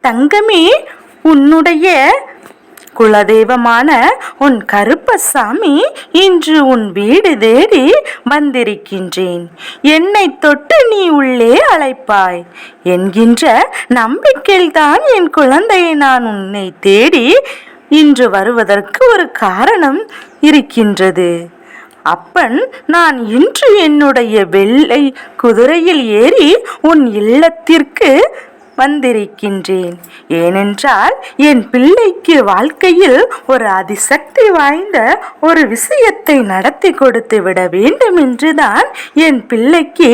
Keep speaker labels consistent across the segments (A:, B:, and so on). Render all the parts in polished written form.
A: தங்கமே, உன்னுடைய குலதெய்வமான உன் கருப்பசாமி இன்று உன் வீடு தேடி வந்திருக்கின்றேன். என்னை தொட்டு நீ உள்ளே அழைப்பாய் என்கின்ற நம்பிக்கையில்தான் என் குழந்தையை நான் உன்னை தேடி இன்று வருவதற்கு ஒரு காரணம் இருக்கின்றது. அப்பன் நான் இன்று என்னுடைய வெள்ளை குதிரையில் ஏறி உன் இல்லத்திற்கு வந்திருக்கின்றேன். ஏனென்றால் என் பிள்ளைக்கு வாழ்க்கையில் ஒரு அதிசக்தி வாய்ந்த ஒரு விஷயத்தை நடத்தி கொடுத்து விட வேண்டும் என்றுதான் என் பிள்ளைக்கு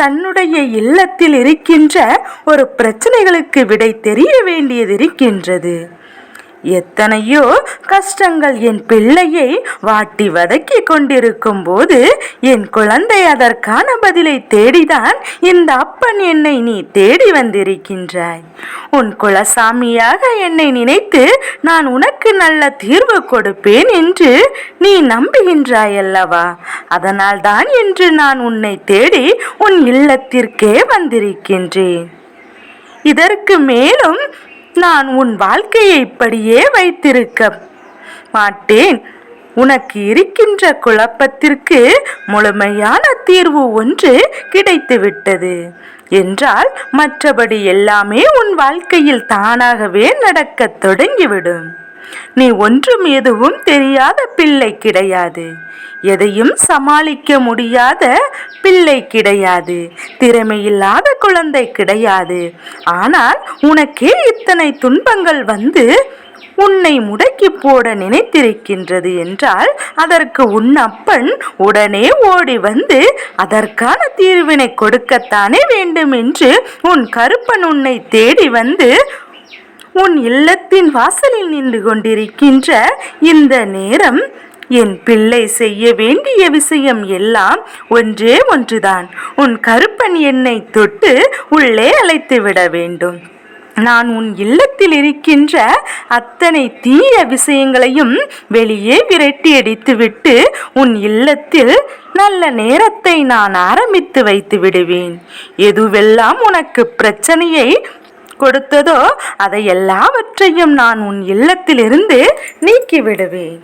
A: தன்னுடைய இல்லத்தில் இருக்கின்ற ஒரு பிரச்சனைகளுக்கு விடை தெரிய வேண்டியது இருக்கின்றது. எத்தனையோ கஷ்டங்கள் என் பிள்ளையை வாட்டி வதக்கி கொண்டிருக்கும் போது என் குழந்தை அதற்கான பதிலை தேடிதான் இந்த அப்பன் என்னை நீ தேடி வந்திருக்கின்றாய். உன் குலசாமியாக என்னை நினைத்து நான் உனக்கு நல்ல தீர்வு கொடுப்பேன் என்று நீ நம்புகின்றாய் அல்லவா? அதனால் தான் இன்று நான் உன்னை தேடி உன் இல்லத்திற்கே வந்திருக்கின்றேன். இதற்கு மேலும் நான் உன் வாழ்க்கையை இப்படியே வைத்திருக்க மாட்டேன். உனக்கு இருக்கின்ற குழப்பத்திற்கு முழுமையான தீர்வு ஒன்று கிடைத்துவிட்டது என்றால் மற்றபடி எல்லாமே உன் வாழ்க்கையில் தானாகவே நடக்கத் தொடங்கிவிடும். நீ ஒன்றும் எதுவும் தெரியாத பிள்ளை கிடையாது. எதையும் சமாளிக்க முடியாத பிள்ளை கிடையாது. திறமையில்லாத குழந்தை கிடையாது. ஆனால் உனக்கே இத்தனை துன்பங்கள் வந்து உன்னை முடக்கி போட நினைத்திருக்கின்றது என்றால் அதற்கு உன் அப்பன் உடனே ஓடி வந்து அதற்கான தீர்வினை கொடுக்கத்தானே வேண்டும் என்று உன் கருப்பன் உன்னை தேடி வந்து உன் இல்லத்தின் வாசலில் நின்று கொண்டிருக்கின்ற இந்த நேரம் என் பிள்ளை செய்ய வேண்டிய விஷயம் எல்லாம் ஒன்றே ஒன்றுதான். உன் கருப்பன் என்னை தொட்டு உள்ளே அழைத்து விட வேண்டும். நான் உன் இல்லத்தில் இருக்கின்ற அத்தனை தீய விஷயங்களையும் வெளியே விரட்டி அடித்துவிட்டு உன் இல்லத்தில் நல்ல நேரத்தை நான் ஆரம்பித்து வைத்து விடுவேன். எதுவெல்லாம் உனக்கு பிரச்சனையை கொடுத்ததோ அதை எல்லாவற்றையும் நான் உன் இல்லத்திலிருந்து நீக்கி விடுவேன்.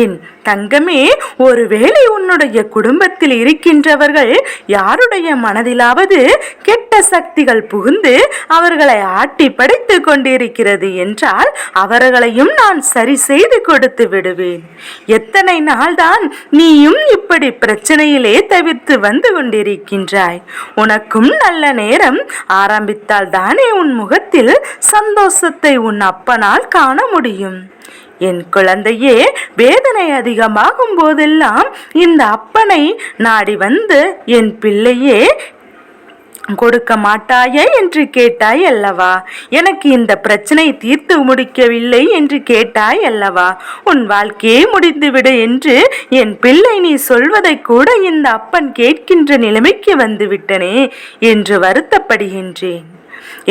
A: என் தங்கமே, ஒருவேளை உன்னுடைய குடும்பத்தில் இருக்கின்றவர்கள் யாருடைய மனதிலாவது கெட்ட சக்திகள் புகுந்து அவர்களை ஆட்டி படைத்து கொண்டிருக்கிறது என்றால் அவர்களையும் நான் சரி செய்து கொடுத்து விடுவேன். எத்தனை நாள்தான் நீயும் இப்படி பிரச்சனையிலே தவிர்த்து வந்து கொண்டிருக்கின்றாய்? உனக்கும் நல்ல நேரம் ஆரம்பித்தால் தானே உன் முகத்தில் சந்தோஷத்தை உன் அப்பனால் காண முடியும். என் குழந்தையே, வேதனை அதிகமாகும் போதெல்லாம் இந்த அப்பனை நாடி வந்து என் பிள்ளையே கொடுக்க மாட்டாயே என்று கேட்டாய் அல்லவா? எனக்கு இந்த பிரச்சனை தீர்த்து முடிக்கவில்லை என்று கேட்டாய் அல்லவா? உன் வாழ்க்கையே முடிந்துவிடு என்று என் பிள்ளை நீ சொல்வதை கூட இந்த அப்பன் கேட்கின்ற நிலைமைக்கு வந்து விட்டனே என்று வருத்தப்படுகின்றேன்.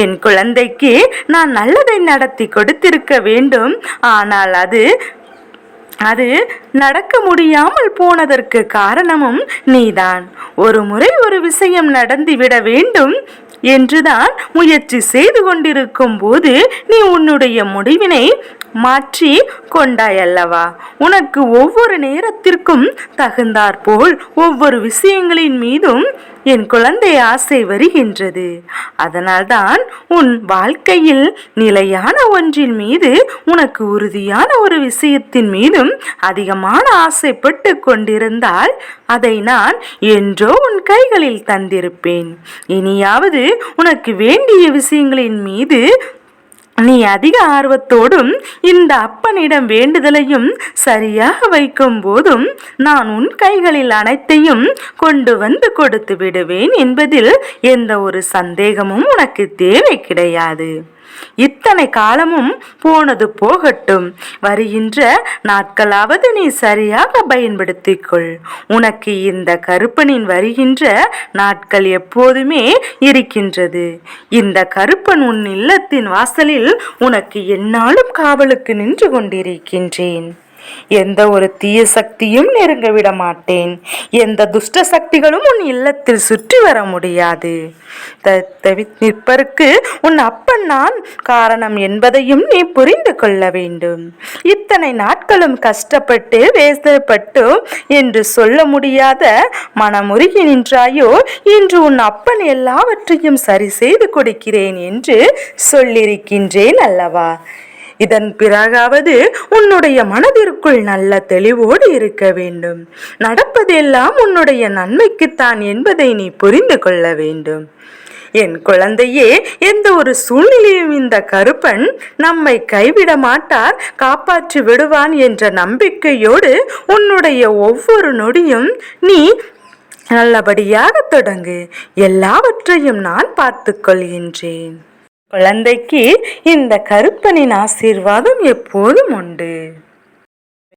A: என் குழந்தைக்கு நான் நல்லதை நடத்தி கொடுத்திருக்க வேண்டும். ஆனால் அது நடக்க முடியாமல் போனதற்கு காரணமும் நீதான். ஒரு முறை ஒரு விஷயம் நடந்துவிட வேண்டும் என்றுதான் முயற்சி செய்து கொண்டிருக்கும் போது நீ உன்னுடைய முடிவினை மாற்றி கொண்டாயல்லவா? உனக்கு ஒவ்வொரு நேரத்திற்கும் தகுந்தாற்போல் ஒவ்வொரு விஷயங்களின் மீதும் என் குழந்தை ஆசை வருகின்றது. அதனால்தான் உன் வாழ்க்கையில் நிலையான ஒன்றின் மீது உனக்கு உறுதியான ஒரு விஷயத்தின் மீதும் அதிகமான ஆசைப்பட்டு கொண்டிருந்தால் அதை நான் என்றோ உன் கைகளில் தந்திருப்பேன். இனியாவது உனக்கு வேண்டிய விஷயங்களின் மீது நீ அதிக ஆர்வத்தோடும் இந்த அப்பனிடம் வேண்டுதலையும் சரியாக வைக்கும் போதும் நான் உன் கைகளில் அனைத்தையும் கொண்டு வந்து கொடுத்து விடுவேன் என்பதில் எந்த ஒரு சந்தேகமும் உனக்கு தேவை கிடையாது. இத்தனை காலமும் போனது போகட்டும். வருகின்ற நாட்களாவது நீ சரியாக பயன்படுத்திக்கொள். உனக்கு இந்த கருப்பனின் வருகின்ற நாட்கள் எப்போதுமே இருக்கின்றது. இந்த கருப்பன் உன் இல்லத்தின் வாசலில் உனக்கு எந்நாளும் காவலுக்கு நின்று கொண்டிருக்கின்றேன். எந்த ஒரு தீய சக்தியும் நெருங்க விட மாட்டேன். எந்த துஷ்ட சக்திகளும் உன் இல்லத்தில் சுற்றி வர முடியாது. நிற்பருக்கு உன் அப்பன் நான் காரணம் என்பதையும் நீ புரிந்து கொள்ள வேண்டும். இத்தனை நாட்களும் கஷ்டப்பட்டு வேதப்பட்டு என்று சொல்ல முடியாத மனமுருகி நின்றாயோ, இன்று உன் அப்பன் எல்லாவற்றையும் சரி செய்து கொடுக்கிறேன் என்று சொல்லியிருக்கின்றேன் அல்லவா? இதன் பிறகாவது உன்னுடைய மனதிற்குள் நல்ல தெளிவோடு இருக்க வேண்டும். நடப்பதெல்லாம் உன்னுடைய நன்மைக்குத்தான் என்பதை நீ புரிந்து கொள்ள வேண்டும். என் குழந்தையே, எந்த ஒரு சூழ்நிலையும் இந்த கருப்பன் நம்மை கைவிட மாட்டார், காப்பாற்றி விடுவான் என்ற நம்பிக்கையோடு உன்னுடைய ஒவ்வொரு நொடியும் நீ நல்லபடியாக தொடங்கு. எல்லாவற்றையும் நான் பார்த்துக் கொள்கின்றேன். குழந்தைக்கு இந்த கருப்பனின் ஆசீர்வாதம் எப்போதும் உண்டு.